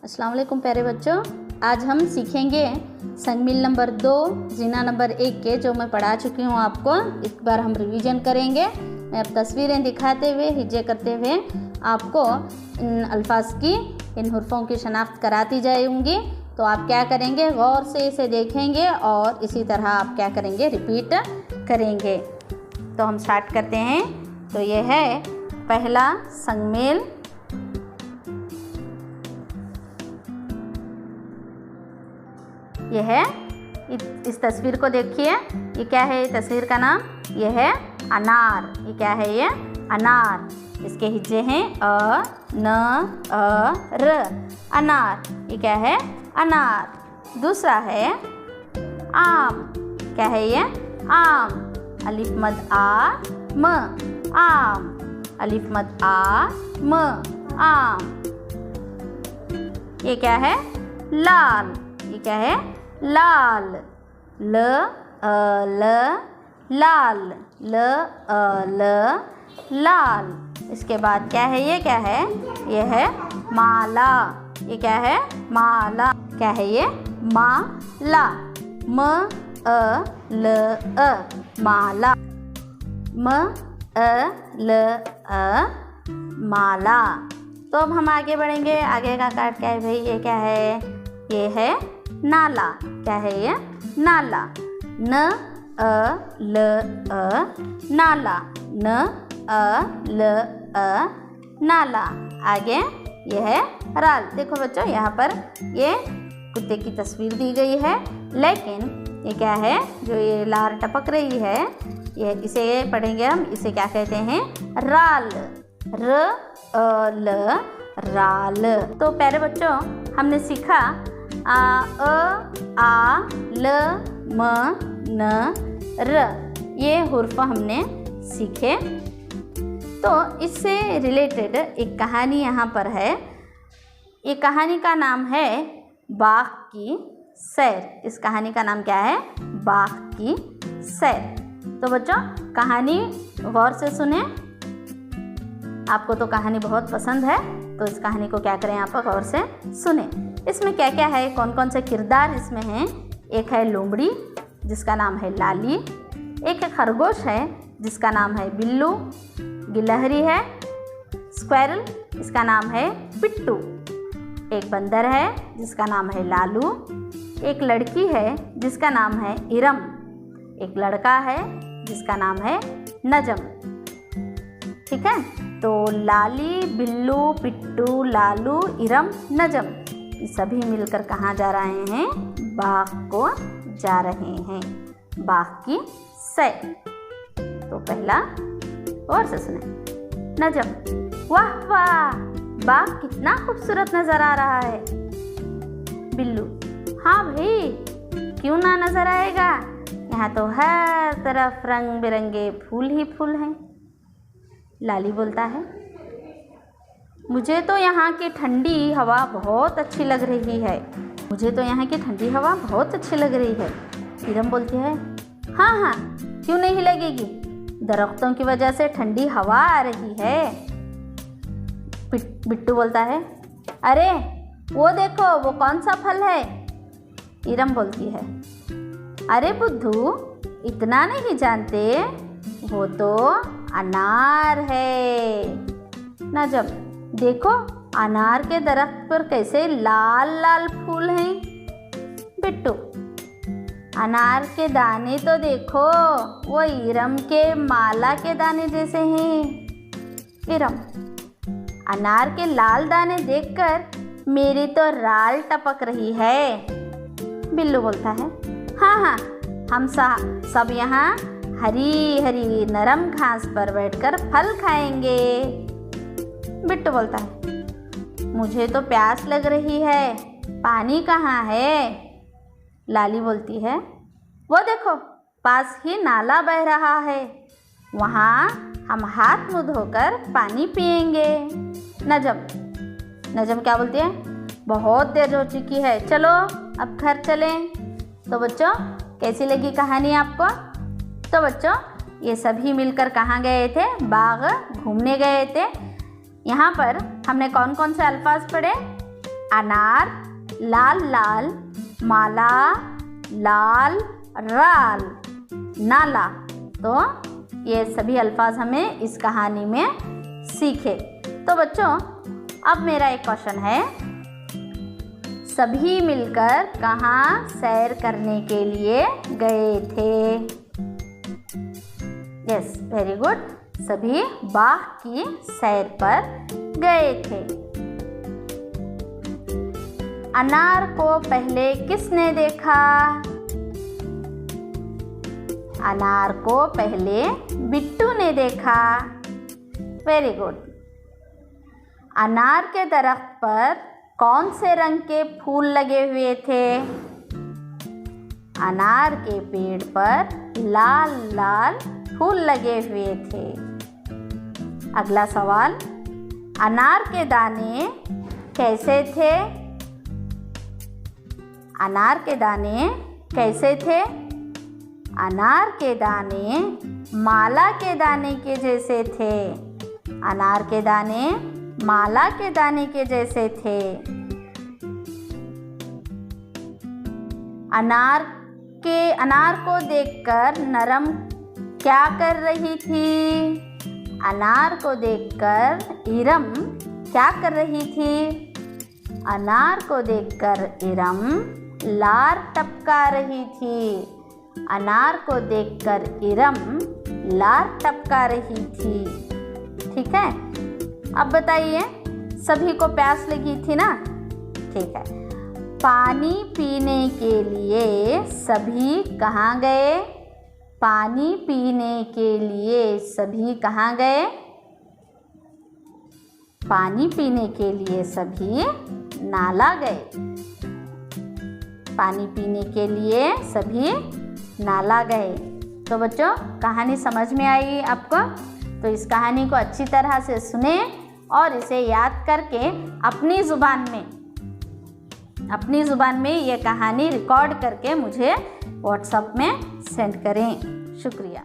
अस्सलाम वालेकुम प्यारे बच्चों, आज हम सीखेंगे संगमिल नंबर 2 जीना नंबर 1 के जो मैं पढ़ा चुकी हूँ आपको। एक बार हम रिवीजन करेंगे। मैं अब तस्वीरें दिखाते हुए हिज्जे करते हुए आपको इन अल्फाज की, इन हुर्फों की शनाख्त कराती जाऊँगी। तो आप क्या करेंगे, गौर से इसे देखेंगे और इसी तरह आप क्या करेंगे, रिपीट करेंगे। तो हम स्टार्ट करते हैं। तो ये है पहला संगमेल। यह है, इस तस्वीर को देखिए, ये क्या है, तस्वीर का नाम ये है अनार। ये क्या है, ये अनार। इसके हिज्जे हैं अ न अ र, अनार। ये क्या है, अनार। दूसरा है आम। क्या है ये, आम। अलिफ मद आ म, आम। अलिफ मद आ म, आम। ये क्या है, लाल। ये क्या है, लाल। ल अ ल, लाल। ल अ ल, लाल। इसके बाद क्या है, ये क्या है, ये है माला। ये क्या है, माला। क्या है ये, माला। म अ ल अ, माला। म अ ल अ, माला। तो अब हम आगे बढ़ेंगे। आगे का कार्ड क्या है भाई, ये क्या है, ये है नाला। क्या है ये, नाला। न अ ल अ, नाला। न अ ल अ, नाला। आगे ये है राल। देखो बच्चों, यहाँ पर ये कुत्ते की तस्वीर दी गई है, लेकिन ये क्या है, जो ये लार टपक रही है, ये इसे पढ़ेंगे हम। इसे क्या कहते हैं, राल। र अ ल, राल। तो प्यारे बच्चों, हमने सीखा आ ल म न र, ये हुर्फ हमने सीखे। तो इससे रिलेटेड एक कहानी यहाँ पर है। ये कहानी का नाम है बाघ की सैर। इस कहानी का नाम क्या है, बाघ की सैर। तो बच्चों, कहानी गौर से सुने। आपको तो कहानी बहुत पसंद है, तो इस कहानी को क्या करें, आप गौर से सुने। इसमें क्या क्या है, कौन कौन से किरदार इसमें हैं। एक है लोमड़ी, जिसका नाम है लाली। एक खरगोश है, जिसका नाम है बिल्लू। गिलहरी है, स्क्वायरल, इसका नाम है पिट्टू। एक बंदर है, जिसका नाम है लालू। एक लड़की है, जिसका नाम है इरम। एक लड़का है, जिसका नाम है नजम। ठीक है, तो लाली, बिल्लू, पिट्टू, लालू, इरम, नजम, ये सभी मिलकर कहाँ जा रहे हैं, बाघ को जा रहे हैं, बाघ की सैर। तो पहला और से सुने। नजम, वाह वाह, बाघ कितना खूबसूरत नजर आ रहा है। बिल्लू, हाँ भाई, क्यों ना नजर आएगा, यहाँ तो हर तरफ रंग बिरंगे फूल ही फूल हैं। लाली बोलता है, मुझे तो यहाँ की ठंडी हवा बहुत अच्छी लग रही है। मुझे तो यहाँ की ठंडी हवा बहुत अच्छी लग रही है। इरम बोलती है, हाँ हाँ, क्यों नहीं लगेगी, दरख्तों की वजह से ठंडी हवा आ रही है। बिट्टू बोलता है, अरे वो देखो, वो कौन सा फल है। इरम बोलती है, अरे बुद्धू, इतना नहीं जानते, वो तो अनार है। नजम, देखो अनार के दरख्त पर कैसे लाल लाल फूल हैं। बिट्टू, अनार के दाने तो देखो, वो इरम के माला के दाने जैसे हैं। इरम, अनार के लाल दाने देखकर मेरी तो राल टपक रही है। बिल्लू बोलता है, हाँ हाँ, हम सब यहाँ हरी हरी नरम घास पर बैठकर फल खाएंगे। बिट्टू बोलता है, मुझे तो प्यास लग रही है, पानी कहाँ है। लाली बोलती है, वो देखो, पास ही नाला बह रहा है, वहाँ हम हाथ मुँह धोकर पानी पिएंगे। नजम क्या बोलती है, बहुत देर हो चुकी है, चलो अब घर चलें। तो बच्चों, कैसी लगी कहानी आपको। तो बच्चों, ये सभी मिलकर कहाँ गए थे, बाग घूमने गए थे। यहाँ पर हमने कौन कौन से अल्फाज पढ़े, अनार, लाल लाल, माला, लाल, राल, नाला। तो ये सभी अल्फाज हमें इस कहानी में सीखे। तो बच्चों, अब मेरा एक क्वेश्चन है, सभी मिलकर कहाँ सैर करने के लिए गए थे? यस, वेरी गुड, सभी बाग की सैर पर गए थे। अनार को पहले किसने देखा? अनार को पहले बिट्टू ने देखा। Very good. अनार के दरख्त पर कौन से रंग के फूल लगे हुए थे? अनार के पेड़ पर लाल लाल फूल लगे हुए थे। अगला सवाल, अनार के दाने कैसे थे? अनार के दाने कैसे थे? अनार के दाने माला के दाने के जैसे थे। अनार के दाने माला के दाने के जैसे थे। अनार को देखकर नरम क्या कर रही थी? अनार को देखकर इरम क्या कर रही थी? अनार को देखकर इरम लार टपका रही थी। अनार को देखकर इरम लार टपका रही थी। ठीक है, अब बताइए, सभी को प्यास लगी थी ना? ठीक है, पानी पीने के लिए सभी कहाँ गए? पानी पीने के लिए सभी कहाँ गए? पानी पीने के लिए सभी नाला गए। पानी पीने के लिए सभी नाला गए। तो बच्चों, कहानी समझ में आई आपको? तो इस कहानी को अच्छी तरह से सुने और इसे याद करके अपनी ज़ुबान में ये कहानी रिकॉर्ड करके मुझे व्हाट्सएप में सेंड करें। शुक्रिया।